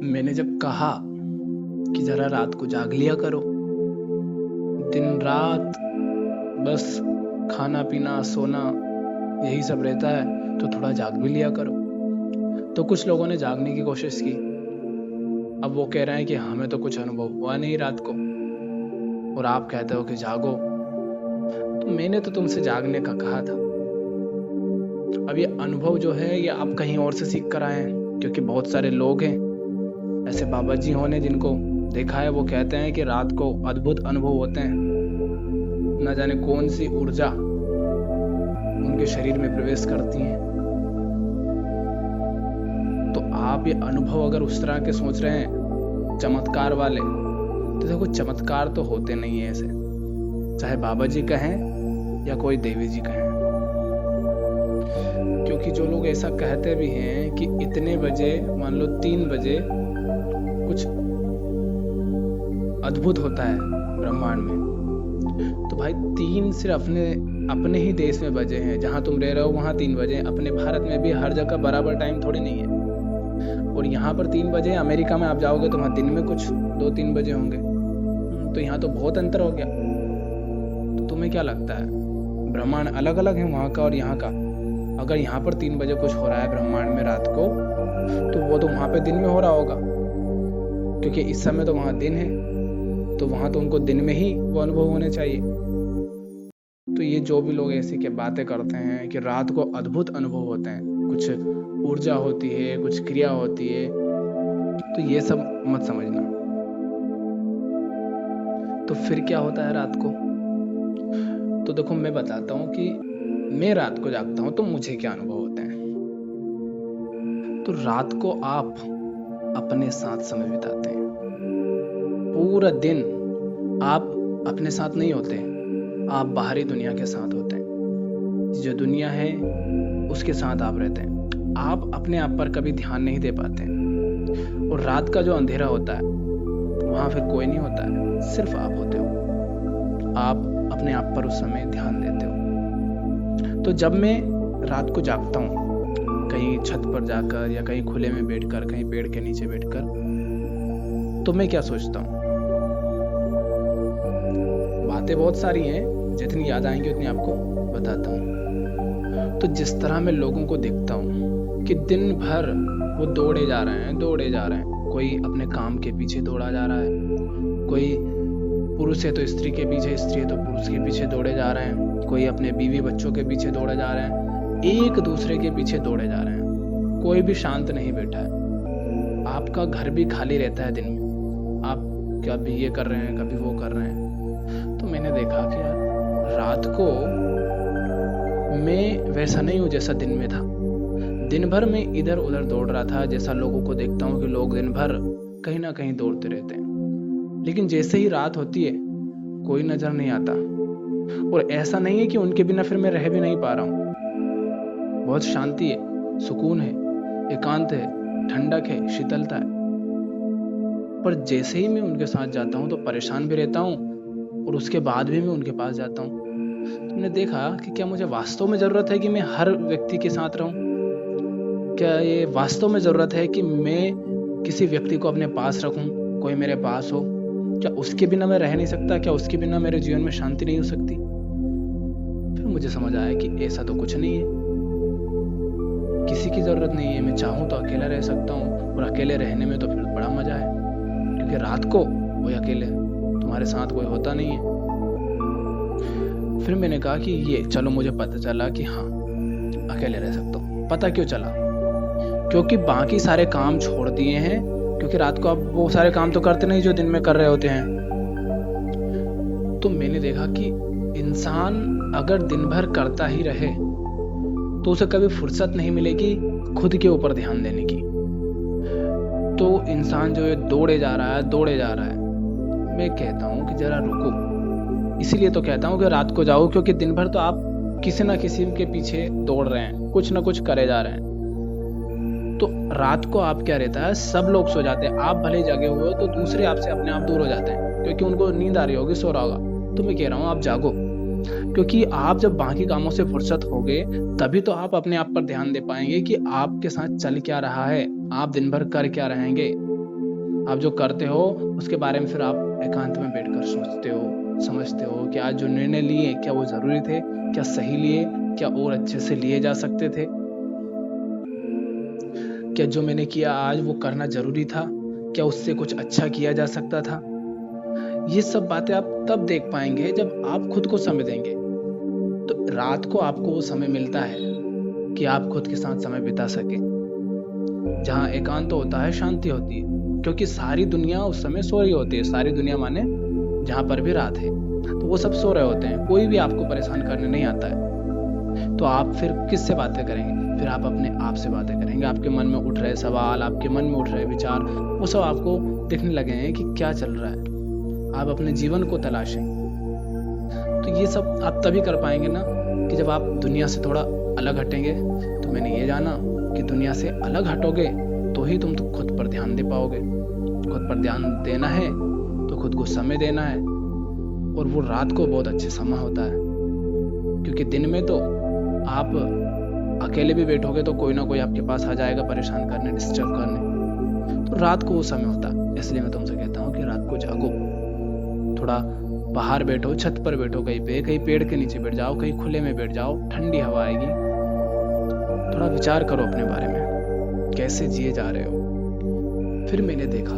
मैंने जब कहा कि जरा रात को जाग लिया करो, दिन रात बस खाना पीना सोना यही सब रहता है, तो थोड़ा जाग भी लिया करो। तो कुछ लोगों ने जागने की कोशिश की। अब वो कह रहे हैं कि हमें तो कुछ अनुभव हुआ नहीं रात को, और आप कहते हो कि जागो। तो मैंने तो तुमसे जागने का कहा था। अब ये अनुभव जो है ये आप कहीं और से सीख कर आए हैं, क्योंकि बहुत सारे लोग हैं ऐसे बाबा जी होने जिनको देखा है, वो कहते हैं कि रात को अद्भुत अनुभव होते हैं। न जाने कौन सी ऊर्जा उनके शरीर में प्रवेश करती है। तो आप ये अनुभव अगर उस तरह के सोच रहे हैं चमत्कार वाले, तो देखो चमत्कार तो होते नहीं है ऐसे, चाहे बाबा जी कहें या कोई देवी जी कहें। क्योंकि जो लोग ऐसा कहते भी हैं कि इतने बजे, मान लो 3 बजे कुछ अद्भुत होता है ब्रह्मांड में, तो भाई 3 सिर्फ अपने ही देश में बजे हैं। जहां तुम रह रहे हो वहां 3 बजे। अपने भारत में भी हर जगह बराबर टाइम थोड़ी नहीं है। और यहाँ पर 3 बजे, अमेरिका में आप जाओगे तो वहां दिन में कुछ 2-3 बजे होंगे। तो यहाँ तो बहुत अंतर हो गया। तो तुम्हें क्या लगता है ब्रह्मांड अलग अलग है वहां का और यहाँ का? अगर यहाँ पर 3 बजे कुछ हो रहा है ब्रह्मांड में रात को, तो वो तो वहां पे दिन में हो रहा होगा, क्योंकि इस समय तो वहां दिन है। तो वहां तो उनको दिन में ही वो अनुभव होने चाहिए। तो ये जो भी लोग ऐसी के बातें करते हैं कि रात को अद्भुत अनुभव होते हैं, कुछ ऊर्जा होती है, कुछ क्रिया होती है, तो ये सब मत समझना। तो फिर क्या होता है रात को? तो देखो मैं बताता हूँ कि मैं रात को जागता हूँ तो मुझे क्या अनुभव होते हैं। तो रात को आप अपने साथ समय बिताते हैं। पूरा दिन आप अपने साथ नहीं होते, आप बाहरी दुनिया के साथ होते हैं। जो दुनिया है उसके साथ आप रहते हैं। आप अपने आप पर कभी ध्यान नहीं दे पाते। और रात का जो अंधेरा होता है वहां फिर कोई नहीं होता है, सिर्फ आप होते हो। आप अपने आप पर उस समय ध्यान देते हो। तो जब मैं रात को जागता हूँ, कहीं छत पर जाकर या कहीं खुले में बैठकर, कहीं पेड़ के नीचे बैठकर, तो मैं क्या सोचता हूँ? बातें बहुत सारी हैं, जितनी याद आएंगी उतनी आपको बताता हूँ। तो जिस तरह मैं लोगों को देखता हूँ कि दिन भर वो दौड़े जा रहे हैं। कोई अपने काम के पीछे दौड़ा जा रहा है, कोई पुरुष है तो स्त्री के पीछे, स्त्री है तो पुरुष के पीछे दौड़े जा रहे हैं, कोई अपने बीवी बच्चों के पीछे दौड़े जा रहे हैं, एक दूसरे के पीछे दौड़े जा रहे हैं। कोई भी शांत नहीं बैठा है। आपका घर भी खाली रहता है दिन में। आप कभी ये कर रहे हैं, कभी वो कर रहे हैं। तो मैंने देखा कि यार रात को मैं वैसा नहीं हूँ जैसा दिन में था। दिन भर मैं इधर उधर दौड़ रहा था, जैसा लोगों को देखता हूँ कि लोग दिन भर कहीं ना कहीं दौड़ते रहते हैं। लेकिन जैसे ही रात होती है कोई नजर नहीं आता। और ऐसा नहीं है कि उनके बिना फिर मैं रह भी नहीं पा रहा हूँ। बहुत शांति है, सुकून है, एकांत है, ठंडक है, शीतलता है। पर जैसे ही मैं उनके साथ जाता हूँ तो परेशान भी रहता हूँ, और उसके बाद भी मैं उनके पास जाता हूँ। तुमने देखा कि क्या मुझे वास्तव में जरूरत है कि मैं हर व्यक्ति के साथ रहूं? क्या ये वास्तव में जरूरत है कि मैं किसी व्यक्ति को अपने पास रखूं, कोई मेरे पास हो? क्या उसके बिना मैं रह नहीं सकता? क्या उसके बिना मेरे जीवन में शांति नहीं हो सकती? फिर मुझे समझ आया कि ऐसा तो कुछ नहीं है। किसी की जरूरत नहीं है। मैं चाहूं तो अकेला रह सकता हूँ, और अकेले रहने में तो फिर बड़ा मजा है, क्योंकि रात को वो अकेले, तुम्हारे साथ कोई होता नहीं है। फिर मैंने कहा कि ये चलो, मुझे पता चला कि हाँ अकेले रह सकता हूँ। पता क्यों चला? क्योंकि बाकी सारे काम छोड़ दिए हैं, क्योंकि रात को आप वो सारे काम तो करते नहीं जो दिन में कर रहे होते हैं। तो मैंने देखा कि इंसान अगर दिन भर करता ही रहे तो उसे कभी फुर्सत नहीं मिलेगी खुद के ऊपर ध्यान देने की। तो इंसान जो है दौड़े जा रहा है। मैं कहता हूँ कि जरा रुको। इसीलिए तो कहता हूँ कि रात को जाओ, क्योंकि दिन भर तो आप किसी ना किसी के पीछे दौड़ रहे हैं, कुछ ना कुछ करे जा रहे हैं। तो रात को आप क्या रहता है, सब लोग सो जाते हैं। आप भले जगे हुए हो तो दूसरे आपसे अपने आप दूर हो जाते हैं, क्योंकि उनको नींद आ रही होगी, सो रहा होगा। तो मैं कह रहा हूँ आप जागो, क्योंकि आप जब बाकी कामों से फुर्सत होगे तभी तो आप अपने आप पर ध्यान दे पाएंगे कि आपके साथ चल क्या रहा है, आप दिन भर कर क्या रहेंगे। आप जो करते हो उसके बारे में फिर आप एकांत में बैठकर सोचते हो, समझते हो कि आज जो निर्णय लिए क्या वो जरूरी थे, क्या सही लिए, क्या और अच्छे से लिए जा सकते थे, क्या जो मैंने किया आज वो करना जरूरी था, क्या उससे कुछ अच्छा किया जा सकता था। ये सब बातें आप तब देख पाएंगे जब आप खुद को समय देंगे। तो रात को आपको वो समय मिलता है कि आप खुद के साथ समय बिता सके, जहाँ एकांत होता है, शांति होती है, क्योंकि सारी दुनिया उस समय सो रही होती है। सारी दुनिया माने जहाँ पर भी रात है, तो वो सब सो रहे होते हैं, कोई भी आपको परेशान करने नहीं आता है। तो आप फिर किससे बातें करेंगे? फिर आप अपने आप से बातें करेंगे। आपके मन में उठ रहे सवाल, आपके मन में उठ रहे विचार, वो सब आपको दिखने लगे हैं कि क्या चल रहा है। आप अपने जीवन को तलाशें। तो ये सब आप तभी कर पाएंगे ना कि जब आप दुनिया से थोड़ा अलग हटेंगे। तो मैंने ये जाना कि दुनिया से अलग हटोगे तो ही तुम तो खुद पर ध्यान दे पाओगे। खुद पर ध्यान देना है तो खुद को समय देना है, और वो रात को बहुत अच्छे समय होता है, क्योंकि दिन में तो आप अकेले भी बैठोगे तो कोई ना कोई आपके पास आ जाएगा परेशान करने, डिस्टर्ब करने। तो रात को वो समय होता है। इसलिए मैं तुमसे कहता हूँ कि रात को जागो, थोड़ा बाहर बैठो, छत पर बैठो, कहीं पेड़ के नीचे बैठ जाओ, कहीं खुले में बैठ जाओ, ठंडी हवा आएगी। थोड़ा विचार करो अपने बारे में, कैसे जिए जा रहे हो। फिर मैंने देखा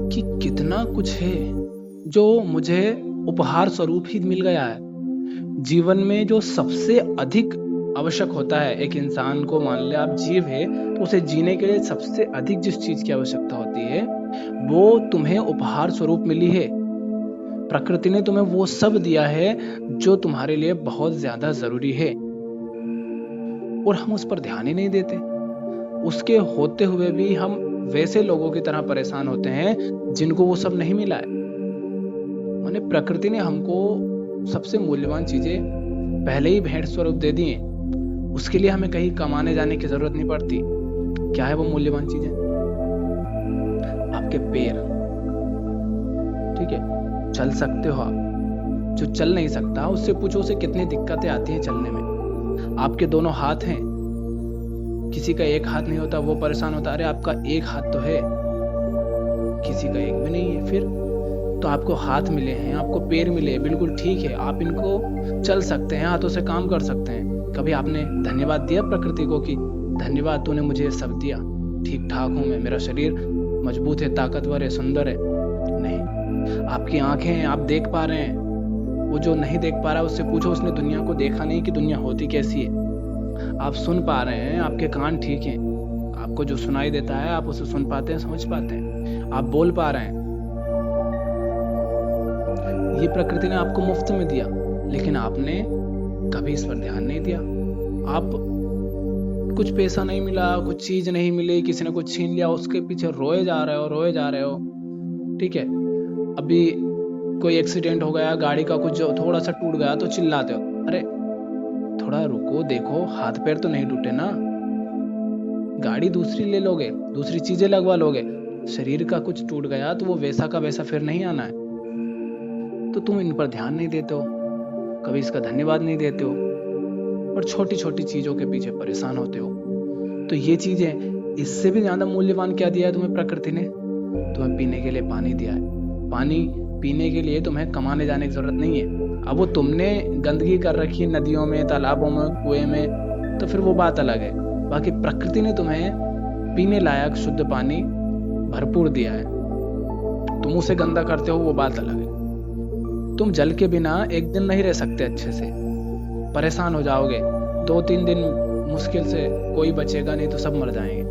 कि कितना कुछ है जो मुझे उपहार स्वरूप ही मिल गया है। जीवन में जो सबसे अधिक आवश्यक होता है एक इंसान को, मान ले आप जीव है तो उसे जीने के लिए सबसे अधिक जिस चीज की आवश्यकता होती है वो तुम्हें उपहार स्वरूप मिली है। प्रकृति ने तुम्हें वो सब दिया है जो तुम्हारे लिए बहुत ज्यादा जरूरी है, और हम उस पर ध्यान ही नहीं देते। उसके होते हुए भी हम वैसे लोगों की तरह परेशान होते हैं जिनको वो सब नहीं मिला है। माने प्रकृति ने हमको सबसे मूल्यवान चीजें पहले ही भेंट स्वरूप दे दी हैं। उसके लिए हमें कहीं कमाने जाने की जरूरत नहीं पड़ती। क्या है वो मूल्यवान चीजें? आपके पैर, ठीक है, चल सकते हो आप। जो चल नहीं सकता उससे पूछो उसे कितनी दिक्कतें आती हैं चलने में। आपके दोनों हाथ हैं, किसी का एक हाथ नहीं होता, वो परेशान होता, अरे आपका एक हाथ तो है, किसी का एक भी नहीं है। फिर तो आपको हाथ मिले हैं, आपको पैर मिले, बिल्कुल ठीक है, आप इनको चल सकते हैं, हाथों से काम कर सकते हैं। कभी आपने धन्यवाद दिया प्रकृति को कि धन्यवाद तूने मुझे ये सब दिया, ठीक ठाक हूं मैं, मेरा शरीर मजबूत है, ताकतवर है, सुंदर है? नहीं। आपकी आंखें हैं, आप देख पा रहे हैं, वो जो नहीं देख पा रहा उससे पूछो, उसने दुनिया को देखा नहीं कि दुनिया होती कैसी है। आप सुन पा रहे हैं, आपके कान ठीक हैं, आपको जो सुनाई देता है आप उसे सुन पाते हैं, समझ पाते हैं, आप बोल पा रहे हैं। ये प्रकृति ने आपको मुफ्त में दिया, लेकिन आपने कभी इस पर ध्यान नहीं दिया। आप कुछ पैसा नहीं मिला, कुछ चीज नहीं मिली, किसी ने कुछ छीन लिया, उसके पीछे रोए जा रहे हो, ठीक है। अभी कोई एक्सीडेंट हो गया, गाड़ी का कुछ जो थोड़ा सा टूट गया तो चिल्लाते हो, अरे थोड़ा रुको, देखो हाथ पैर तो नहीं टूटे ना, गाड़ी दूसरी ले लोगे, दूसरी चीजें लगवा लोगे। शरीर का कुछ टूट गया तो वो वैसा का वैसा फिर नहीं आना है। तो तुम इन पर ध्यान नहीं देते हो, कभी इसका धन्यवाद नहीं देते हो, और छोटी छोटी चीजों के पीछे परेशान होते हो। तो ये चीजें, इससे भी ज्यादा मूल्यवान क्या दिया है तुम्हें प्रकृति ने? तुम्हें पीने के लिए पानी दिया है। पानी पीने के लिए तुम्हें कमाने जाने की जरूरत नहीं है। अब वो तुमने गंदगी कर रखी है नदियों में, तालाबों में, कुएं में, तो फिर वो बात अलग है। बाकी प्रकृति ने तुम्हें पीने लायक शुद्ध पानी भरपूर दिया है, तुम उसे गंदा करते हो, वो बात अलग है। तुम जल के बिना एक दिन नहीं रह सकते अच्छे से, परेशान हो जाओगे। 2-3 दिन मुश्किल से कोई बचेगा, नहीं तो सब मर जाएंगे।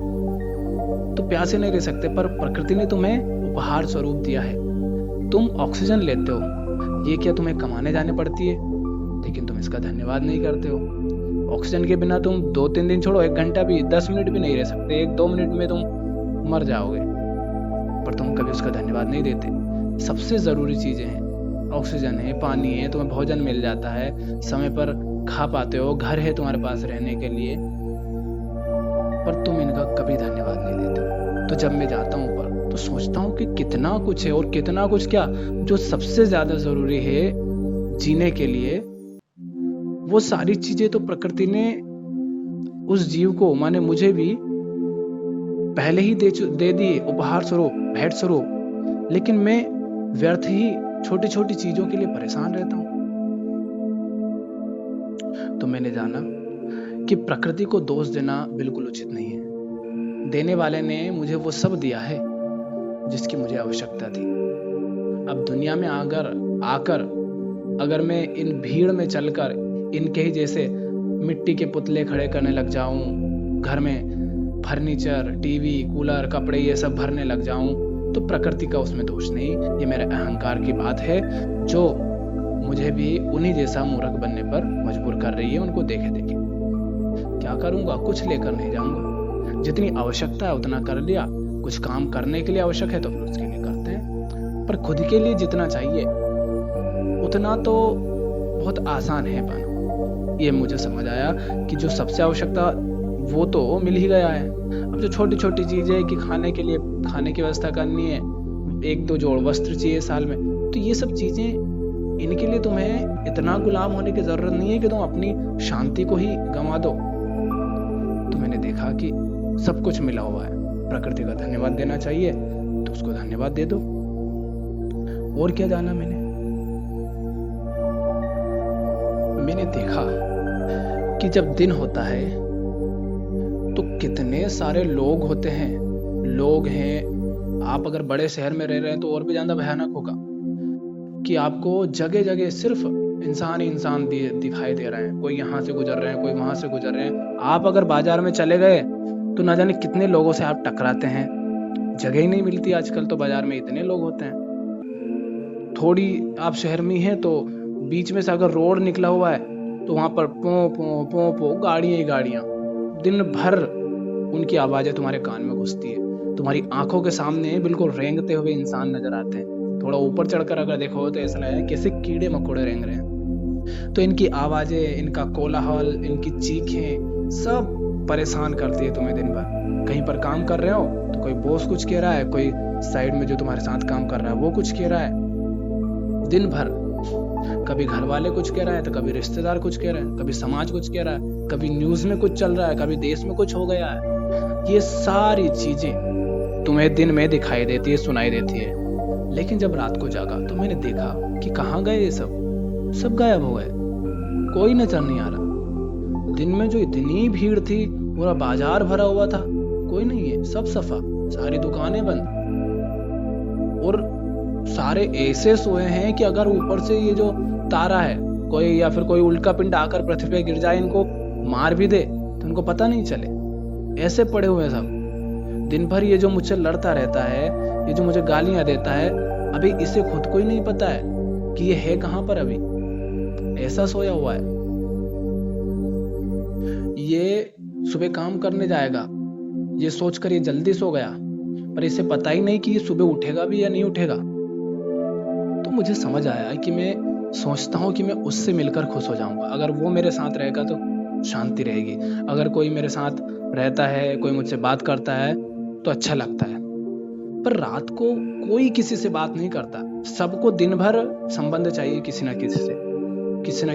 तो प्यासे नहीं रह सकते, पर प्रकृति ने तुम्हें उपहार स्वरूप दिया है। तुम ऑक्सीजन लेते हो, ये क्या तुम्हें कमाने जाने पड़ती है? लेकिन तुम इसका धन्यवाद नहीं करते हो। ऑक्सीजन के बिना तुम 2-3 दिन छोड़ो, 1 घंटा भी, 10 मिनट भी नहीं रह सकते। 1-2 मिनट में तुम मर जाओगे, पर तुम कभी उसका धन्यवाद नहीं देते। सबसे जरूरी चीजें हैं, ऑक्सीजन है, पानी है, तुम्हें भोजन मिल जाता है, समय पर खा पाते हो, घर है तुम्हारे पास रहने के लिए, पर तुम इनका कभी धन्यवाद नहीं देते हो। तो जब मैं जाता हूँ ऊपर तो सोचता हूँ कि कितना कुछ है, और कितना कुछ क्या, जो सबसे ज्यादा जरूरी है जीने के लिए, वो सारी चीजें तो प्रकृति ने उस जीव को, माने मुझे भी पहले ही दे दिए उपहार स्वरूप, भेंट स्वरूप, लेकिन मैं व्यर्थ ही छोटी छोटी चीजों के लिए परेशान रहता हूँ। तो मैंने जाना कि प्रकृति को दोष देना बिल्कुल उचित नहीं है। देने वाले ने मुझे वो सब दिया है जिसकी मुझे आवश्यकता थी। अब दुनिया में आकर अगर मैं इन भीड़ में चलकर इनके ही जैसे मिट्टी के पुतले खड़े करने लग जाऊं, घर में फर्नीचर, टीवी, कूलर, कपड़े ये सब भरने लग जाऊं, तो प्रकृति का उसमें दोष नहीं, ये मेरे अहंकार की बात है जो मुझे भी उन्हीं जैसा मूर्ख बनने पर मजबूर कर रही है। उनको देखे देखे क्या करूंगा, कुछ लेकर नहीं जाऊंगा। जितनी आवश्यकता है उतना कर लिया, कुछ काम करने के लिए आवश्यक है तो फिर उसके लिए करते हैं, पर खुद के लिए जितना चाहिए उतना तो बहुत आसान है पाना। ये मुझे समझ आया कि जो सबसे आवश्यकता वो तो मिल ही गया है। अब जो छोटी छोटी चीजें कि खाने के लिए खाने की व्यवस्था करनी है, 1-2 जोड़ वस्त्र चाहिए साल में, तो ये सब चीजें, इनके लिए तुम्हें इतना गुलाम होने की जरूरत नहीं है कि तुम अपनी शांति को ही गंवा दो। तो मैंने देखा कि सब कुछ मिला हुआ है, प्रकृति का धन्यवाद देना चाहिए तो उसको धन्यवाद दे दो। और क्या जाना मैंने देखा कि जब दिन होता है तो कितने सारे लोग होते हैं, लोग हैं। आप अगर बड़े शहर में रह रहे हैं तो और भी ज्यादा भयानक होगा कि आपको जगह जगह सिर्फ इंसान ही इंसान दिखाई दे रहे हैं। कोई यहाँ से गुजर रहे हैं, कोई वहां से गुजर रहे हैं। आप अगर बाजार में चले गए तो ना जाने कितने लोगों से आप टकराते हैं, जगह ही नहीं मिलती आजकल तो बाजार में, इतने लोग होते हैं। थोड़ी आप शहर में हैं तो बीच में से अगर रोड निकला हुआ है तो वहां पर पो गाड़ियां ही गाड़ियां, दिन भर उनकी आवाजें तुम्हारे कान में घुसती है। तुम्हारी आंखों के सामने बिल्कुल रेंगते हुए इंसान नजर आते हैं। थोड़ा ऊपर चढ़कर अगर देखो तो ऐसा लगेगा कैसे कीड़े मकोड़े रेंग रहे हैं। तो इनकी आवाजें, इनका कोलाहल, इनकी चीखें सब परेशान करती है तुम्हें दिन भर। कहीं पर काम कर रहे हो तो कोई बॉस कुछ कह रहा है, कोई साइड में जो तुम्हारे साथ काम कर रहा है वो कुछ कह रहा है। दिन भर कभी घर वाले कुछ कह रहा है तो कभी रिश्तेदार कुछ कह रहे हैं, कभी समाज कुछ कह रहा है, कभी न्यूज में कुछ चल रहा है, कभी देश में कुछ हो गया है। ये सारी चीजें तुम्हें दिन में दिखाई देती है, सुनाई देती है। लेकिन जब रात को जागा तो मैंने देखा कि कहाँ गए ये सब गायब हो गए, कोई नजर नहीं आ रहा। दिन में जो इतनी भीड़ थी, पूरा बाजार भरा हुआ था, कोई नहीं है, सब सफा, सारी दुकानें बंद, और सारे ऐसे सोए हैं कि अगर ऊपर से ये जो तारा है कोई या फिर कोई उल्का पिंड आकर पृथ्वी पे गिर जाए, इनको मार भी दे तो इनको पता नहीं चले। ऐसे पड़े हुए हैं सब। दिन भर ये जो मुझसे लड़ता रहता है, ये जो मुझे गालियां देता है, अभी इसे खुद को ही नहीं पता है कि ये है कहां पर, अभी ऐसा सोया हुआ है। ये सुबह काम करने जाएगा ये सोचकर ये जल्दी सो गया, पर इसे पता ही नहीं कि ये सुबह उठेगा भी या नहीं उठेगा। तो मुझे समझ आया कि मैं सोचता हूँ कि मैं उससे मिलकर खुश हो जाऊंगा। अगर वो मेरे साथ रहेगा तो शांति रहेगी, अगर कोई मेरे साथ रहता है, कोई मुझसे बात करता है तो अच्छा लगता है। पर रात को कोई किसी से बात नहीं करता, सबको दिन भर संबंध चाहिए किसी न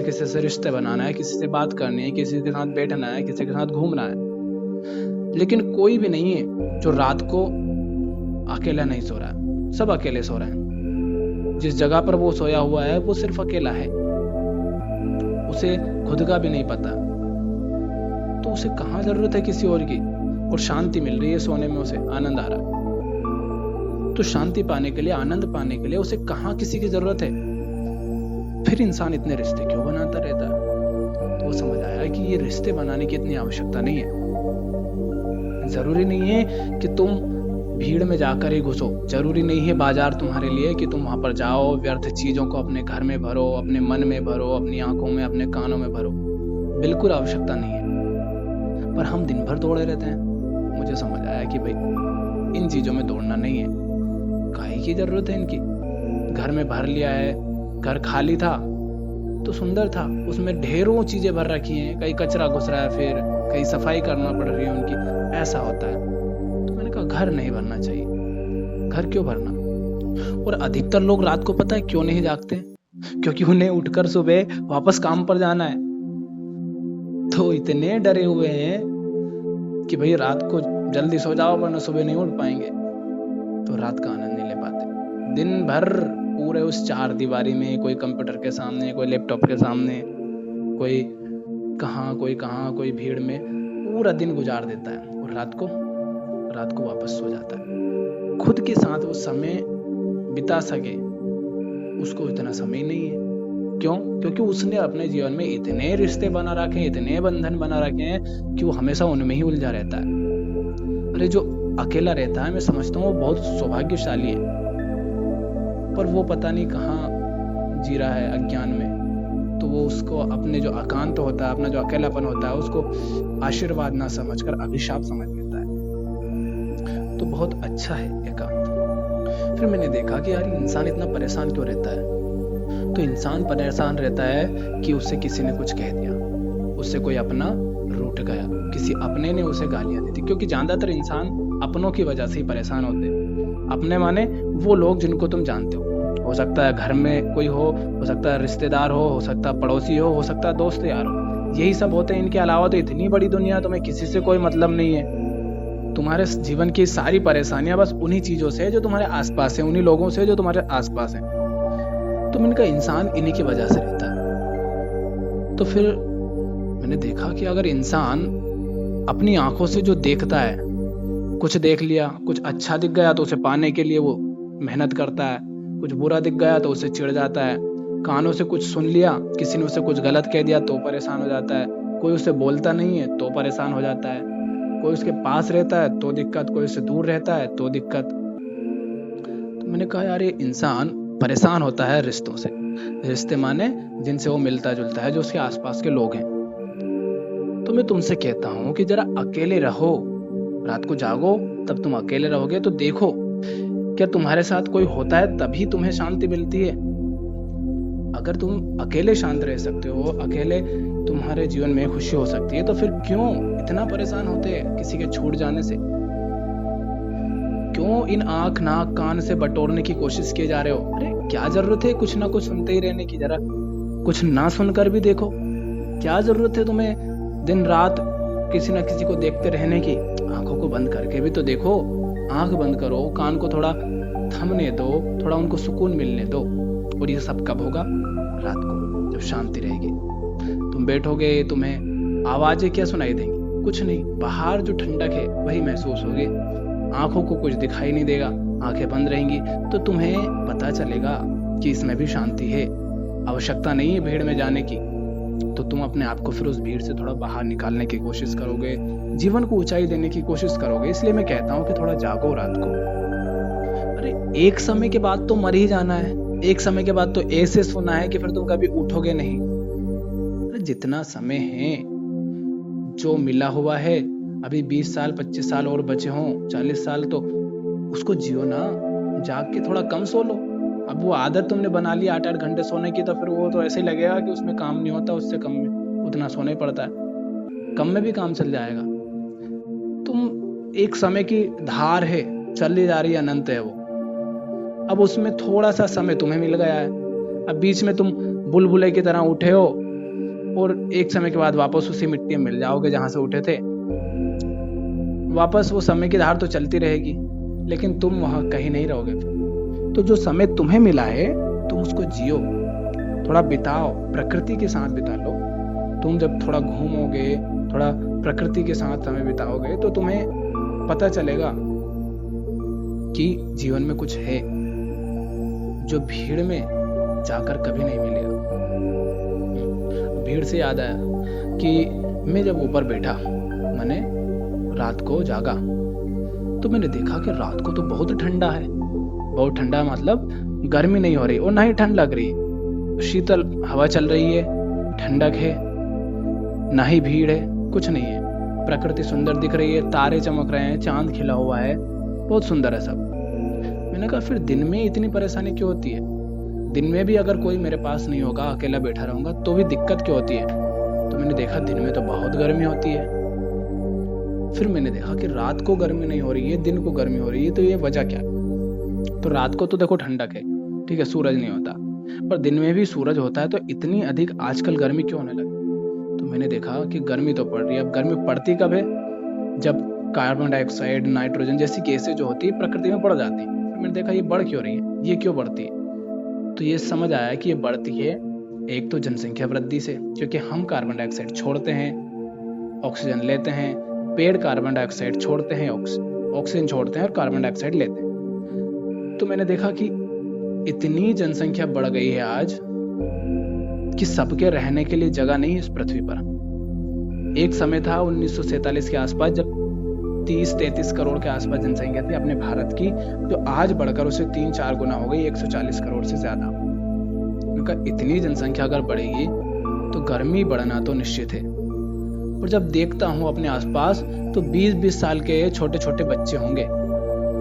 किसी से रिश्ते बनाना है, किसी से बात करनी है, किसी के साथ बैठना है, किसी के साथ घूमना है। लेकिन कोई भी नहीं है जो रात को अकेला नहीं सो रहा है, सब अकेले सो रहे हैं। जिस जगह पर वो सोया हुआ है वो सिर्फ अकेला है, उसे खुद का भी नहीं पता, तो उसे कहाँ जरूरत है किसी और की। और शांति मिल रही है सोने में, उसे आनंद आ रहा है। तो शांति पाने के लिए, आनंद पाने के लिए उसे कहाँ किसी की जरूरत है। फिर इंसान इतने रिश्ते क्यों बनाता रहता है। तो वो समझ आया कि ये रिश्ते बनाने की इतनी आवश्यकता नहीं है। जरूरी नहीं है कि तुम भीड़ में जाकर ही घुसो, जरूरी नहीं है बाजार तुम्हारे लिए कि तुम वहां पर जाओ, व्यर्थ चीजों को अपने घर में भरो, अपने मन में भरो, अपनी आंखों में, अपने कानों में भरो। बिल्कुल आवश्यकता नहीं है, पर हम दिन भर दौड़े रहते हैं। मुझे समझ आया कि भाई इन चीजों में दौड़ना नहीं है, काहे की जरूरत है इनकी। घर में भर लिया है, घर खाली था तो सुंदर था, उसमें ढेरों चीजें भर रखी हैं, कहीं कचरा घुस रहा है, फिर कहीं सफाई करना पड़ रही है उनकी, ऐसा होता है। तो मैंने कहा घर नहीं भरना चाहिए, घर क्यों भरना। और अधिकतर लोग रात को पता है क्यों नहीं जागते, क्योंकि उन्हें उठकर सुबह वापस काम पर जाना है। तो इतने डरे हुए हैं कि भाई रात को जल्दी सो जाओ वरना सुबह नहीं उठ पाएंगे। तो रात का आनंद नहीं ले पाते। दिन भर पूरे उस चार दीवारी में, कोई कंप्यूटर के सामने, कोई लैपटॉप के सामने, कोई कहाँ, कोई भीड़ में पूरा दिन गुजार देता है, और रात को वापस सो जाता है। खुद के साथ वो समय बिता सके उसको इतना समय नहीं है। क्यों? क्योंकि उसने अपने जीवन में इतने रिश्ते बना रखे हैं, इतने बंधन बना रखे हैं कि वो हमेशा उनमें ही उलझा रहता है। अरे जो अकेला रहता है, मैं समझता हूँ वो बहुत सौभाग्यशाली है, पर वो पता नहीं कहाँ जी रहा है अज्ञान में। तो वो उसको अपने जो एकांत होता है, अपना जो अकेलापन होता है, उसको आशीर्वाद ना समझकर अभिशाप समझ लेता है। तो बहुत अच्छा है एकांत। फिर मैंने देखा कि यार इंसान इतना परेशान क्यों रहता है। तो इंसान परेशान रहता है कि उससे किसी ने कुछ कह दिया, उससे कोई अपना रूठ गया, किसी अपने ने उसे गालियां दी थी। क्योंकि ज्यादातर इंसान अपनों की वजह से ही परेशान होते हैं। अपने माने वो लोग जिनको तुम जानते हो सकता है घर में कोई हो सकता है रिश्तेदार हो सकता है पड़ोसी हो सकता है दोस्त यार हो, यही सब होते हैं। इनके अलावा तो इतनी बड़ी दुनिया, तुम्हें किसी से कोई मतलब नहीं है। तुम्हारे जीवन की सारी परेशानियां बस उन्हीं चीजों से जो तुम्हारे आसपास है, उन्हीं लोगों से जो तुम्हारे आसपास है। तो मैंने कहा इंसान इन्हीं की वजह से रहता है। तो फिर मैंने देखा कि अगर इंसान अपनी आंखों से जो देखता है, कुछ देख लिया, कुछ अच्छा दिख गया तो उसे पाने के लिए वो मेहनत करता है, कुछ बुरा दिख गया तो उसे चिढ़ जाता है, कानों से कुछ सुन लिया, किसी ने उसे कुछ गलत कह दिया तो परेशान हो जाता है, कोई उसे बोलता नहीं है तो परेशान हो जाता है, कोई उसके पास रहता है तो दिक्कत, कोई उससे दूर रहता है तो दिक्कत। तो मैंने कहा यार ये इंसान परेशान होता है रिश्तों से। रिश्ते माने जिनसे वो मिलता जुलता है, जो उसके आसपास के लोग हैं। तो मैं तुमसे कहता हूँ कि जरा अकेले रहो, रात को जागो, तब तुम अकेले रहोगे तो देखो क्या तुम्हारे साथ कोई होता है, तभी तुम्हें शांति मिलती है। अगर तुम अकेले शांत रह सकते हो, अकेले तुम्हारे जीवन में खुशी हो सकती है, तो फिर क्यों इतना परेशान होते हैं किसी के छूट जाने से? क्यों इन आंख नाक कान से बटोरने की कोशिश किए जा रहे हो? अरे क्या जरूरत है कुछ ना कुछ सुनते ही रहने की? जरा कुछ ना सुनकर भी देखो। क्या जरूरत है तुम्हें दिन रात किसी ना किसी को देखते रहने की? आंखों को बंद करके भी तो देखो। आंख बंद करो, कान को थोड़ा थमने दो, थोड़ा उनको सुकून मिलने दो। और ये सब कब होगा? रात को, जब शांति रहेगी। तुम बैठोगे, तुम्हें आवाजें क्या सुनाई देंगी? कुछ नहीं, बाहर जो ठंडक है वही महसूस होगी। आंखों को कुछ दिखाई नहीं देगा, आंखें बंद रहेंगी, तो तुम्हें पता चलेगा कि इसमें भी शांति है। आवश्यकता नहीं है भीड़ में जाने की। तो तुम अपने आप को फिर उस भीड़ से थोड़ा बाहर निकालने की कोशिश करोगे, जीवन को ऊंचाई देने की कोशिश करोगे। इसलिए मैं कहता हूँ कि थोड़ा जागो रात को। अरे एक समय के बाद तो मर ही जाना है, एक समय के बाद तो ऐसे सोना है कि फिर तुम कभी उठोगे नहीं। अरे जितना समय है, जो मिला हुआ है, अभी 20 साल 25 साल और बचे हों, 40 साल, तो उसको जियो ना। जाग के थोड़ा कम सो लो। अब वो आदत तुमने बना ली 8-8 घंटे सोने की, तो फिर वो तो ऐसे ही लगेगा कि उसमें काम नहीं होता, उससे कम में उतना सोना ही पड़ता है, कम में भी काम चल जाएगा। तुम एक समय की धार है, चली जा रही है, अनंत है वो। अब उसमें थोड़ा सा समय तुम्हें मिल गया है, अब बीच में तुम बुलबुले की तरह उठे हो और एक समय के बाद वापस उसी मिट्टी में मिल जाओगे जहां से उठे थे। वापस वो समय की धार तो चलती रहेगी, लेकिन तुम वहां कहीं नहीं रहोगे। तो जो समय तुम्हें मिला है तुम उसको जियो, थोड़ा बिताओ, प्रकृति के साथ बिता लो। तुम जब थोड़ा घूमोगे, थोड़ा प्रकृति के साथ समय बिताओगे, तो तुम्हें पता चलेगा कि जीवन में कुछ है जो भीड़ में जाकर कभी नहीं मिलेगा। भीड़ से याद आया कि मैं जब ऊपर बैठा, मैंने रात को जागा, तो मैंने देखा कि रात को तो बहुत ठंडा है। बहुत ठंडा मतलब गर्मी नहीं हो रही और ना ही ठंड लग रही है, शीतल हवा चल रही है, ठंडक है, ना ही भीड़ है, कुछ नहीं है। प्रकृति सुंदर दिख रही है, तारे चमक रहे हैं, चांद खिला हुआ है, बहुत सुंदर है सब। मैंने कहा फिर दिन में इतनी परेशानी क्यों होती है? दिन में भी अगर कोई मेरे पास नहीं होगा, अकेला बैठा रहूंगा, तो भी दिक्कत क्यों होती है? तो मैंने देखा दिन में तो बहुत गर्मी होती है। फिर मैंने देखा कि रात को गर्मी नहीं हो रही है, दिन को गर्मी हो रही है, तो ये वजह क्या है? तो रात को तो देखो ठंडक है, ठीक है, सूरज नहीं होता, पर दिन में भी सूरज होता है, तो इतनी अधिक आजकल गर्मी क्यों होने लगी? तो मैंने देखा कि गर्मी तो पड़ रही है। अब गर्मी पड़ती कब है? जब कार्बन डाइऑक्साइड, नाइट्रोजन जैसी गैसें जो होती है प्रकृति में बढ़ जाती है। फिर मैंने देखा ये बढ़ क्यों रही है, ये क्यों बढ़ती है। तो ये समझ आया कि ये बढ़ती है एक तो जनसंख्या वृद्धि से, क्योंकि हम कार्बन डाइऑक्साइड छोड़ते हैं, ऑक्सीजन लेते हैं। पेड़ कार्बन डाइऑक्साइड छोड़ते हैं, ऑक्सीजन छोड़ते हैं और कार्बन डाइऑक्साइड लेते हैं। तो मैंने देखा कि इतनी जनसंख्या बढ़ गई है आज कि सबके रहने के लिए जगह नहीं है इस पृथ्वी पर। एक समय था 1947 के आसपास जब 30-33 करोड़ के आसपास जनसंख्या थी अपने भारत की, जो आज बढ़कर उसे 3-4 गुना हो गई, 140 करोड़ से ज्यादा। उनका इतनी जनसंख्या अगर बढ़ेगी तो गर्मी बढ़ना तो निश्चित है। और जब देखता हूँ अपने आसपास तो 20-20 साल के छोटे छोटे बच्चे होंगे,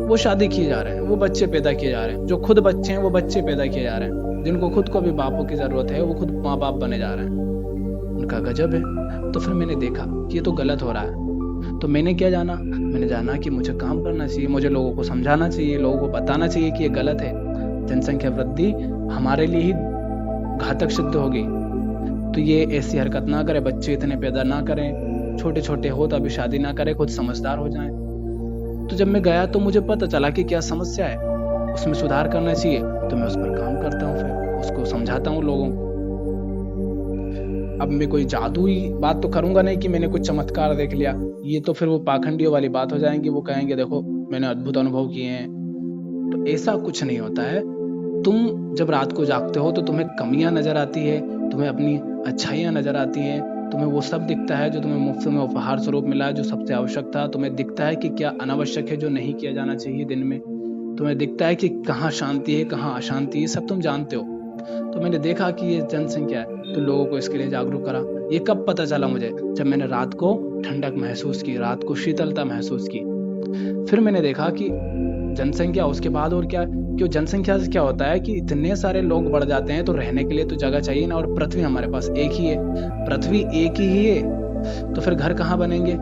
वो शादी किए जा रहे हैं, वो बच्चे पैदा किए जा रहे हैं। जो खुद बच्चे हैं वो बच्चे पैदा किए जा रहे हैं, जिनको खुद को भी बापों की जरूरत है वो खुद माँ बाप बने जा रहे हैं। उनका गजब है। तो फिर मैंने देखा कि ये तो गलत हो रहा है। तो मैंने क्या जाना, मैंने जाना कि मुझे काम करना चाहिए, मुझे लोगों को समझाना चाहिए, लोगों को बताना चाहिए कि ये गलत है। जनसंख्या वृद्धि हमारे लिए ही घातक सिद्ध होगी। तो ये ऐसी हरकत ना करे, बच्चे इतने पैदा ना करें, छोटे छोटे हो तो अभी शादी ना करें, खुद समझदार हो जाएं। तो जब मैं गया तो मुझे पता चला कि क्या समस्या है, उसमें सुधार करना चाहिए। तो मैं उस पर काम करता हूँ, फिर उसको समझाता हूँ लोगों को। अब मैं कोई जादुई बात तो करूंगा नहीं कि मैंने कुछ चमत्कार देख लिया, ये तो फिर वो पाखंडियों वाली बात हो जाएगी। वो कहेंगे देखो मैंने अद्भुत अनुभव किए हैं। तो ऐसा कुछ नहीं होता है। तुम जब रात को जागते हो तो तुम्हें कमियां नजर आती है, तुम्हें अपनी अच्छाइयां नजर आती हैं, तुम्हें वो सब दिखता है जो तुम्हें मुफ्त में उपहार स्वरूप मिला है, जो सबसे आवश्यक था। तुम्हें दिखता है कि क्या अनावश्यक है जो नहीं किया जाना चाहिए दिन में। तुम्हें दिखता है कि कहाँ शांति है कहाँ अशांति है, सब तुम जानते हो। तो मैंने देखा कि ये जनसंख्या है, तो लोगों को इसके लिए जागरूक करा। ये कब पता चला मुझे, जब मैंने रात को ठंडक महसूस की, रात को शीतलता महसूस की। फिर मैंने देखा कि जनसंख्या उसके बाद और क्या, क्यों जनसंख्या से क्या होता है कि इतने सारे लोग बढ़ जाते हैं तो रहने के लिए तो जगह चाहिए ना। और पृथ्वी हमारे पास एक ही है, पृथ्वी एक ही है, तो फिर घर कहाँ बनेंगे,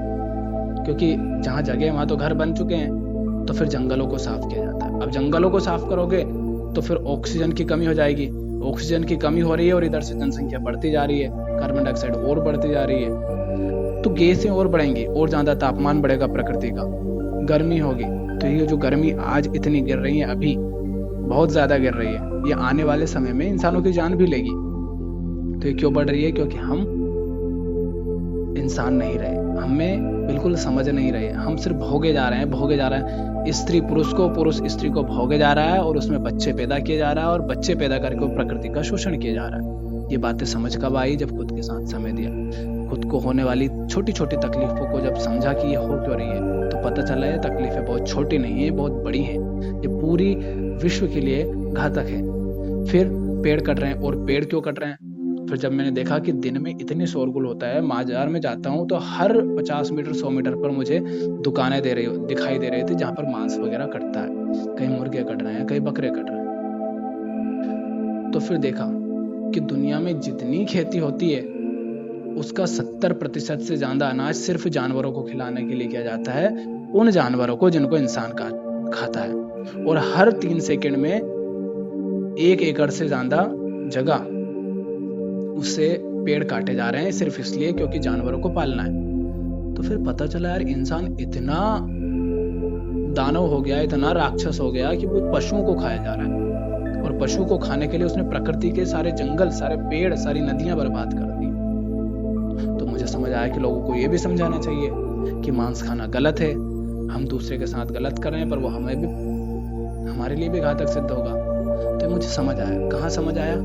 क्योंकि जहाँ जगह है वहां तो घर बन चुके हैं। तो फिर जंगलों को साफ किया जाता है। अब जंगलों को साफ करोगे तो फिर ऑक्सीजन की कमी हो जाएगी, ऑक्सीजन की कमी हो रही है और इधर से जनसंख्या बढ़ती जा रही है, कार्बन डाइऑक्साइड और बढ़ती जा रही है, तो गैसें और बढ़ेंगी और ज्यादा तापमान बढ़ेगा, प्रकृति का गर्मी होगी। तो ये जो गर्मी आज इतनी गिर रही है, अभी बहुत ज्यादा गिर रही है, ये आने वाले समय में इंसानों की जान भी लेगी। तो ये क्यों बढ़ रही है, क्योंकि हम इंसान नहीं रहे, हमें बिल्कुल समझ नहीं रहे, हम सिर्फ भोगे जा रहे हैं। स्त्री पुरुष को, पुरुष स्त्री को भोगे जा रहा है और उसमें बच्चे पैदा किए जा रहा है और बच्चे पैदा करके प्रकृति का शोषण किया जा रहा है। ये बातें समझ कब आई, जब खुद के साथ समय दिया, खुद को होने वाली छोटी छोटी तकलीफों को जब समझा कि ये हो क्यों रही है, तो पता चला ये तकलीफें बहुत छोटी नहीं है, बहुत बड़ी है, ये पूरी विश्व के लिए घातक है। फिर पेड़ कट रहे हैं, और पेड़ क्यों कट रहे हैं। फिर जब मैंने देखा कि दिन में इतनी शोरगुल होता है, बाजार में जाता हूँ तो हर 50 मीटर 100 मीटर पर मुझे दुकानें दिखाई दे रही थी जहाँ पर मांस वगैरह कटता है, कहीं मुर्गे कट रहे हैं, कहीं बकरे कट रहे हैं। तो फिर देखा कि दुनिया में जितनी खेती होती है उसका 70% से ज्यादा अनाज सिर्फ जानवरों को खिलाने के लिए किया जाता है, उन जानवरों को जिनको इंसान खाता है। और हर 3 सेकंड में 1 एकड़ से ज्यादा जगह उससे पेड़ काटे जा रहे हैं, सिर्फ इसलिए क्योंकि जानवरों को पालना है। तो फिर पता चला यार इंसान इतना दानव हो गया, इतना राक्षस हो गया कि वो पशुओं को खाया जा रहा है, और पशु को खाने के लिए उसने प्रकृति के सारे जंगल, सारे पेड़, सारी नदियां बर्बाद कर दी। तो मुझे समझ आया कि लोगों को ये भी समझाना चाहिए कि मांस खाना गलत है, हम दूसरे के साथ गलत कर रहे हैं, पर वो हमारे लिए भी घातक सिद्ध होगा। तो मुझे समझ आया, कहाँ समझ आया,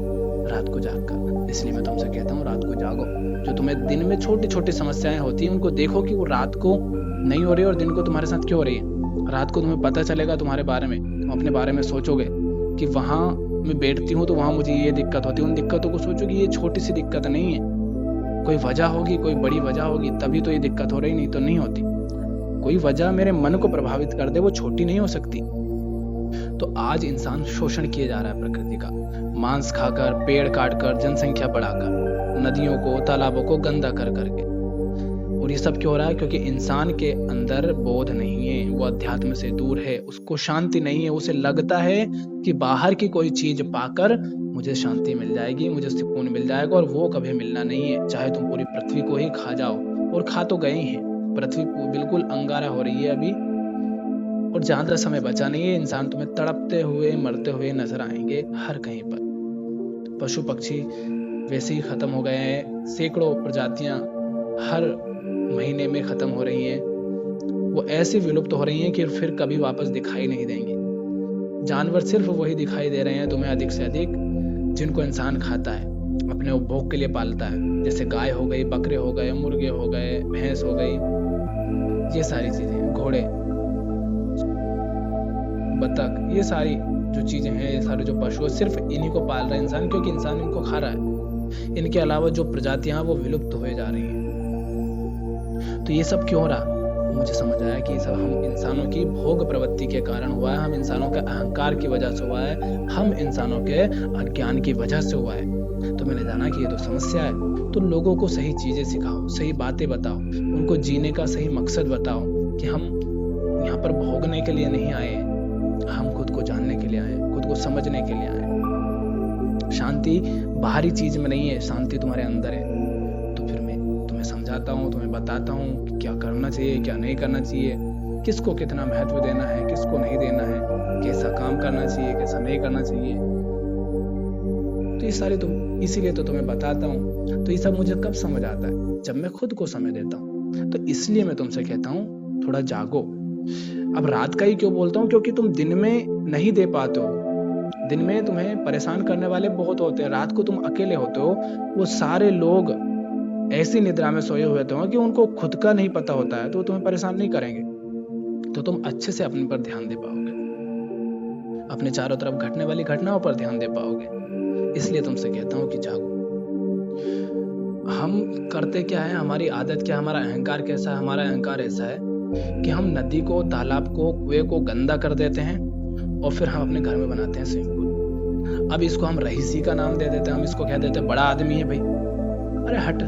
रात को जागकर। इसलिए मैं तुमसे कहता हूँ रात को जागो। जो तुम्हें दिन में छोटी छोटी समस्याएं होती हैं उनको देखो कि वो रात को नहीं हो रही और दिन को तुम्हारे साथ क्यों हो रही है। रात को तुम्हें पता चलेगा तुम्हारे बारे में, तुम अपने बारे में सोचोगे कि वहां मैं बैठती हूँ तो वहां मुझे ये दिक्कत होती है। उन दिक्कतों को सोचो कि ये छोटी सी दिक्कत नहीं है, कोई वजह होगी, कोई बड़ी वजह होगी, तभी तो ये दिक्कत हो रही, नहीं तो नहीं होती। कोई वजह मेरे मन को प्रभावित कर दे वो छोटी नहीं हो सकती। तो आज इंसान शोषण किए जा रहा है प्रकृति का, मांस खाकर, पेड़ काटकर, जनसंख्या बढ़ाकर, नदियों को, तालाबों को गंदा कर करके। और ये सब क्यों हो रहा है, क्योंकि इंसान के अंदर बोध नहीं है, वो अध्यात्म से दूर है, उसको शांति नहीं है। उसे लगता है कि बाहर की कोई चीज पाकर मुझे शांति मिल जाएगी, मुझे सुकून मिल जाएगा, और वो कभी मिलना नहीं है, चाहे तुम पूरी पृथ्वी को ही खा जाओ, और खा तो गए हैं। पृथ्वी बिल्कुल अंगारा हो रही है अभी, और ज़्यादा समय बचा नहीं है। इंसान तुम्हें तड़पते हुए, मरते हुए नजर आएंगे हर कहीं पर। पशु पक्षी वैसे ही खत्म हो गए हैं। सैकड़ों प्रजातियां हर महीने में खत्म हो रही हैं। वो ऐसी विलुप्त हो रही हैं कि फिर कभी वापस दिखाई नहीं देंगी। जानवर सिर्फ वही दिखाई दे रहे हैं तुम्हें अधिक से अधिक जिनको इंसान खाता है, अपने उपभोग के लिए पालता है। जैसे गाय हो गई, बकरे हो गए, मुर्गे हो गए, भैंस हो गई, ये सारी चीजें, घोड़े, बतख, ये सारी जो चीजें हैं, ये सारे जो पशु, सिर्फ इन्हीं को पाल रहा है इंसान, क्योंकि इंसान इनको खा रहा है। इनके अलावा जो प्रजातियां वो विलुप्त हुए जा रही हैं। तो ये सब क्यों हो रहा? मुझे समझ आया कि ये सब हम इंसानों की भोग प्रवृत्ति के कारण हुआ है, हम इंसानों के अहंकार की वजह से हुआ है, हम इंसानों के अज्ञान की वजह से हुआ है। तो मैंने जाना कि ये तो समस्या है। तो लोगों को सही चीजें सिखाओ, सही बातें बताओ, उनको जीने का सही मकसद बताओ कि हम यहाँ पर भोगने के लिए नहीं आए, हम खुद को जानने के लिए आए, खुद को समझने के लिए आए। शांति बाहरी चीज में नहीं है, शांति तुम्हारे अंदर है। तो फिर मैं तुम्हें समझाता हूँ, तुम्हें बताता हूँ कि क्या करना चाहिए, क्या नहीं करना चाहिए, किसको कितना महत्व देना है, किसको नहीं देना है, कैसा काम करना चाहिए, कैसा नहीं करना चाहिए। तो ये सारे इसीलिए तो तुम्हें बताता हूँ। तो ये सब मुझे कब समझ आता है? जब मैं खुद को समय देता हूँ। तो इसलिए मैं तुमसे कहता हूँ थोड़ा जागो। अब रात का ही क्यों बोलता हूँ? क्योंकि तुम दिन में नहीं दे पाते हो। दिन में तुम्हें परेशान करने वाले बहुत होते हैं, रात को तुम अकेले होते हो। वो सारे लोग ऐसी निद्रा में सोए हुए होते हो कि उनको खुद का नहीं पता होता है, तो तुम्हें परेशान नहीं करेंगे। तो तुम अच्छे से अपने पर ध्यान दे पाओगे, अपने चारों तरफ घटने वाली घटनाओं पर ध्यान दे पाओगे। इसलिए तुमसे कहता हूँ कि जागो। हम करते क्या है, हमारी आदत क्या, हमारा अहंकार कैसा है? हमारा अहंकार ऐसा है कि हम नदी को, तालाब को, कुएं को गंदा कर देते हैं और फिर हम अपने घर में बनाते हैं स्विमिंग पूल। अब इसको हम रईसी का नाम दे देते हैं, हम इसको कह देते हैं बड़ा आदमी है भाई। अरे हट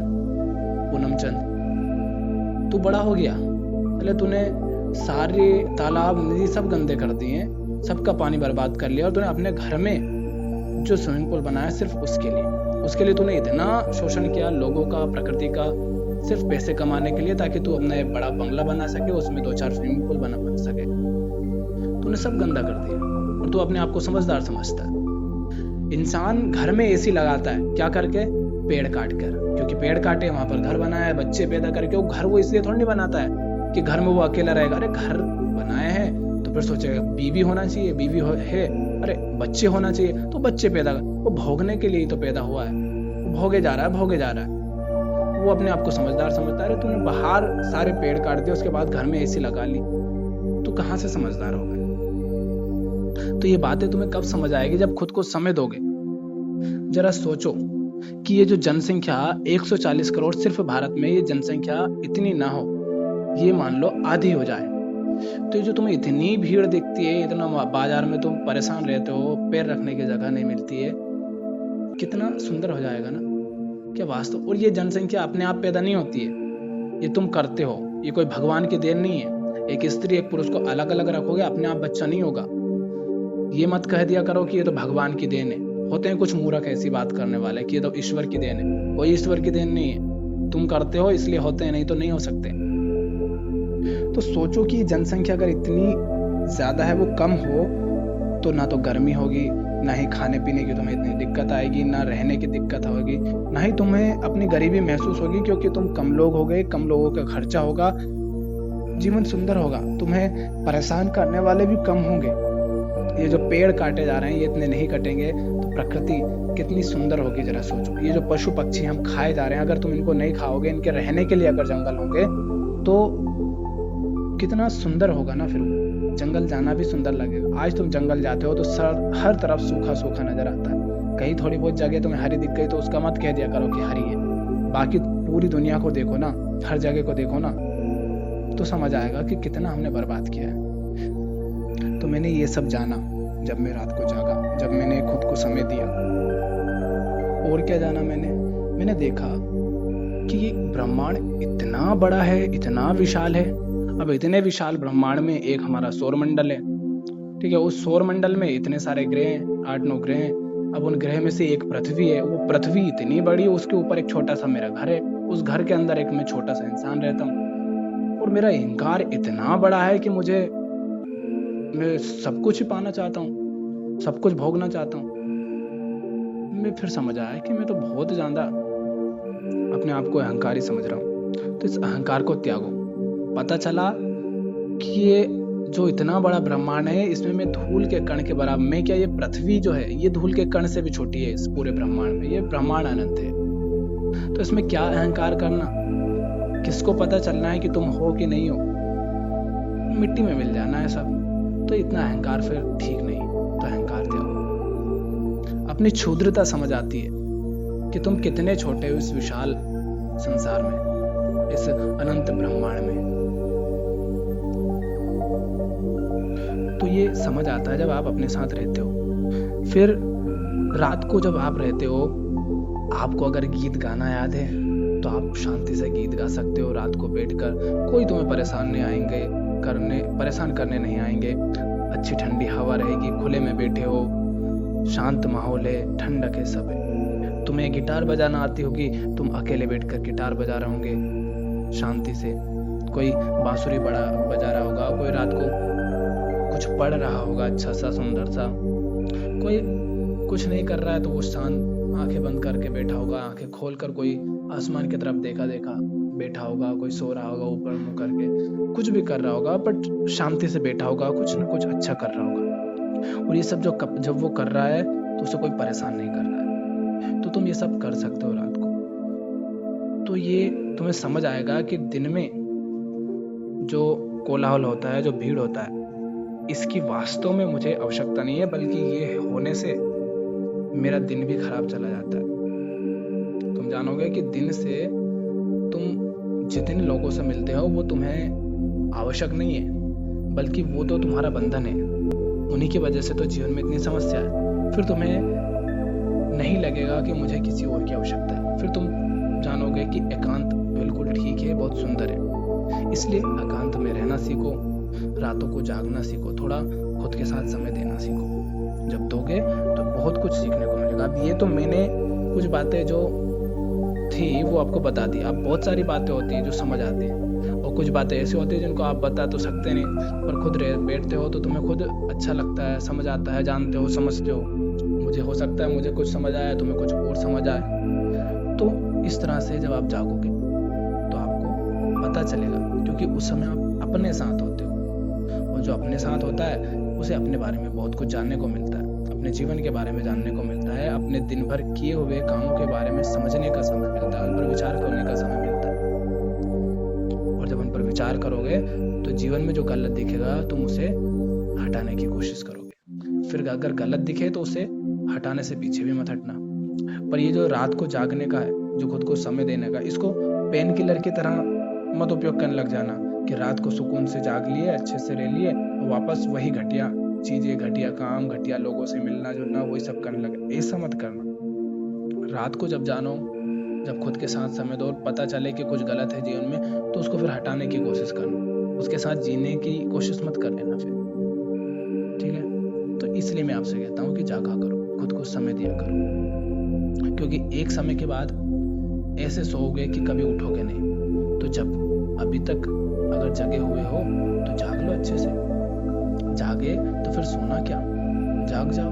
पूनम चंद, तू बड़ा हो गया, पहले तूने सारे तालाब, नदी सब गंदे कर दिए, सबका पानी बर्बाद कर लिया, और तूने अपने घर में जो स्विमिंग पूल बनाया सिर्फ उसके लिए तूने इतना शोषण किया लोगों का, प्रकृति का, सिर्फ पैसे कमाने के लिए, ताकि तू अपना एक बड़ा बंगला बना सके, उसमें 2-4 स्विमिंग पूल बना सके। तूने सब गंदा कर दिया और तू अपने आप को समझदार समझता है। इंसान घर में एसी लगाता है क्या करके? पेड़ काट कर, क्योंकि पेड़ काटे वहां पर घर बनाया है, बच्चे पैदा करके। वो घर वो इसलिए थोड़ी नहीं बनाता है कि घर में वो अकेला रहेगा। अरे घर बनाए हैं तो फिर सोचेगा बीवी होना चाहिए, बीवी है, अरे बच्चे होना चाहिए, तो बच्चे पैदा कर। वो भोगने के लिए ही तो पैदा हुआ है, वो भोगे जा रहा है। वो अपने आप को समझदार समझता है। तूने बाहर सारे पेड़ काट दिए, उसके बाद घर में एसी लगा ली, तो कहां से समझदार हो गए? तो ये बातें तुम्हें कब समझ आएगी? जब खुद को समय दोगे। जरा सोचो कि ये जो जनसंख्या 140 करोड़ सिर्फ भारत में, ये जनसंख्या इतनी ना हो, ये मान लो आधी हो जाए, तो ये जो तुम्हें इतनी भीड़ दिखती है, इतना बाजार में तुम परेशान रहते हो, पैर रखने की जगह नहीं मिलती है, कितना सुंदर हो जाएगा ना क्या वास्तव। और ये जनसंख्या अपने आप पैदा नहीं होती है, ये तुम करते हो, ये कोई भगवान की देन नहीं है। एक स्त्री एक पुरुष को अलग अलग रखोगे, अपने आप बच्चा नहीं होगा। ये मत कह दिया करो कि ये तो भगवान की देन है। होते हैं कुछ मूर्ख ऐसी बात करने वाले कि ये तो ईश्वर की देन है। कोई ईश्वर की देन नहीं है, तुम करते हो इसलिए होते हैं, नहीं तो नहीं हो सकते। तो सोचो कि जनसंख्या अगर इतनी ज्यादा है, वो कम हो, तो ना तो गर्मी होगी, ना ही खाने पीने की तुम्हें इतनी दिक्कत आएगी, ना रहने की दिक्कत होगी, ना ही तुम्हें अपनी गरीबी महसूस होगी, क्योंकि तुम कम लोग हो गए, कम लोगों का खर्चा होगा, जीवन सुंदर होगा, तुम्हें परेशान करने वाले भी कम होंगे। ये जो पेड़ काटे जा रहे हैं, ये इतने नहीं कटेंगे, तो प्रकृति कितनी सुंदर होगी जरा सोचो। ये जो पशु पक्षी हम खाए जा रहे हैं, अगर तुम इनको नहीं खाओगे, इनके रहने के लिए अगर जंगल होंगे, तो कितना सुंदर होगा ना। फिर जंगल जाना भी सुंदर लगेगा। आज तुम जंगल जाते हो तो हर तरफ सूखा सूखा नजर आता है। कहीं थोड़ी बहुत जगह तुम्हें हरी दिख गई तो उसका मत कह दिया करो कि हरी है। बाकी पूरी दुनिया को देखो ना, हर जगह को देखो ना, तो समझ आएगा कि कितना हमने बर्बाद किया है। तो मैंने ये सब जाना जब मैं रात को जागा, जब मैंने खुद को समय दिया। और क्या जाना मैंने देखा कि ये ब्रह्मांड इतना बड़ा है, इतना विशाल है। अब इतने विशाल ब्रह्मांड में एक हमारा सौरमंडल है, ठीक है। उस सौरमंडल में इतने सारे ग्रह हैं, 8-9 ग्रह हैं। अब उन ग्रह में से एक पृथ्वी है। वो पृथ्वी इतनी बड़ी है, उसके ऊपर एक छोटा सा मेरा घर है, उस घर के अंदर एक मैं छोटा सा इंसान रहता हूँ। और मेरा अहंकार इतना बड़ा है कि मैं सब कुछ ही पाना चाहता हूँ, सब कुछ भोगना चाहता हूँ। मैं फिर समझ आया कि मैं तो बहुत ज्यादा अपने आप को अहंकारी समझ रहा हूँ। तो इस अहंकार को त्यागो। पता चला कि ये जो इतना बड़ा ब्रह्मांड है, इसमें मैं धूल के कण के बराबर, मैं क्या, ये पृथ्वी जो है ये धूल के कण से भी छोटी है इस पूरे ब्रह्मांड में। ये ब्रह्मांड अनंत है, तो इसमें क्या अहंकार करना। किसको पता चलना है कि तुम हो कि नहीं हो, मिट्टी में मिल जाना है सब। तो इतना अहंकार फिर ठीक नहीं। तो अहंकार त्यागो। अपनी क्षुद्रता समझ आती है कि तुम कितने छोटे हो इस विशाल संसार में, इस अनंत ब्रह्मांड में। तो ये समझ आता है जब आप अपने साथ रहते हो। फिर रात को जब आप रहते हो, आपको अगर गीत गाना याद है तो आप शांति से गीत गा सकते हो रात को बैठकर। कोई तुम्हें परेशान करने नहीं आएंगे। अच्छी ठंडी हवा रहेगी, खुले में बैठे हो, शांत माहौल है, ठंडक है, सब है। तुम्हें गिटार बजाना आती होगी, तुम अकेले बैठकर गिटार बजा रहे होंगे शांति से। कोई बांसुरी बजा रहा होगा, कोई रात को कुछ पढ़ रहा होगा अच्छा सा सुंदर सा। कोई कुछ नहीं कर रहा है तो वो शांत आंखें बंद करके बैठा होगा, आंखें खोलकर कोई आसमान की तरफ देखा बैठा होगा। कोई सो रहा होगा ऊपर मुंह करके, कुछ भी कर रहा होगा, बट शांति से बैठा होगा, कुछ ना कुछ अच्छा कर रहा होगा। और ये सब जब वो कर रहा है तो उसे कोई परेशान नहीं कर रहा है। तो तुम ये सब कर सकते हो रात को। तो ये तुम्हें समझ आएगा कि दिन में जो कोलाहल होता है, जो भीड़ होता है, इसकी वास्तव में मुझे आवश्यकता नहीं है, बल्कि ये होने से मेरा दिन भी खराब चला जाता है। तुम जानोगे कि दिन से तुम जितने लोगों से मिलते हो वो तुम्हें आवश्यक नहीं है, बल्कि वो तो तुम्हारा बंधन है। उन्हीं की वजह से तो जीवन में इतनी समस्या है। फिर तुम्हें नहीं लगेगा कि मुझे किसी और की आवश्यकता है। फिर तुम जानोगे कि एकांत बिल्कुल ठीक है, बहुत सुंदर है। इसलिए एकांत में रहना सीखो, रातों को जागना सीखो, थोड़ा खुद के साथ समय देना सीखो। जब दोगे तो बहुत कुछ सीखने को मिलेगा। अब ये तो मैंने कुछ बातें जो थी वो आपको बता दी। अब बहुत सारी बातें होती हैं जो समझ आती हैं, और कुछ बातें ऐसी होती हैं जिनको आप बता तो सकते नहीं, पर खुद बैठते हो तो तुम्हें खुद अच्छा लगता है, समझ आता है, जानते हो, समझते हो। मुझे हो सकता है मुझे कुछ समझ आया, तुम्हें कुछ और समझ आए। तो इस तरह से जब आप जागोगे तो आपको पता चलेगा, क्योंकि उस समय आप अपने साथ होते हो, और जो अपने साथ होता है उसे अपने बारे में बहुत कुछ जानने को मिलता है, अपने जीवन के बारे में जानने को मिलता है, अपने दिन भर किए हुए कामों के बारे में समझने का समय मिलता है, उन पर विचार करने का समय मिलता है। और जब उन पर विचार करोगे तो जीवन में जो गलत दिखेगा तुम उसे हटाने की कोशिश करोगे। फिर अगर गलत दिखे तो उसे हटाने से पीछे भी मत हटना। पर ये जो रात को जागने का है, जो खुद को समय देने का, इसको पेन किलर की तरह मत उपयोग करने लग जाना कि रात को सुकून से जाग लिए, अच्छे से रह लिए, और वापस वही घटिया चीजें, घटिया काम, घटिया लोगों से मिलना जुलना, वही सब करने लगे। ऐसा मत करना। रात को जब जानो, जब खुद के साथ समय दो और पता चले कि कुछ गलत है जीवन में, तो उसको फिर हटाने की कोशिश करना, उसके साथ जीने की कोशिश मत कर लेना फिर। ठीक है? तो इसलिए मैं आपसे कहता हूँ कि जागा करो, खुद को समय दिया करो, क्योंकि एक समय के बाद ऐसे सोओगे कि कभी उठोगे नहीं। तो जब अभी तक अगर जगे हुए हो तो जाग लो अच्छे से। जागे तो फिर सोना क्या, जाग जाओ।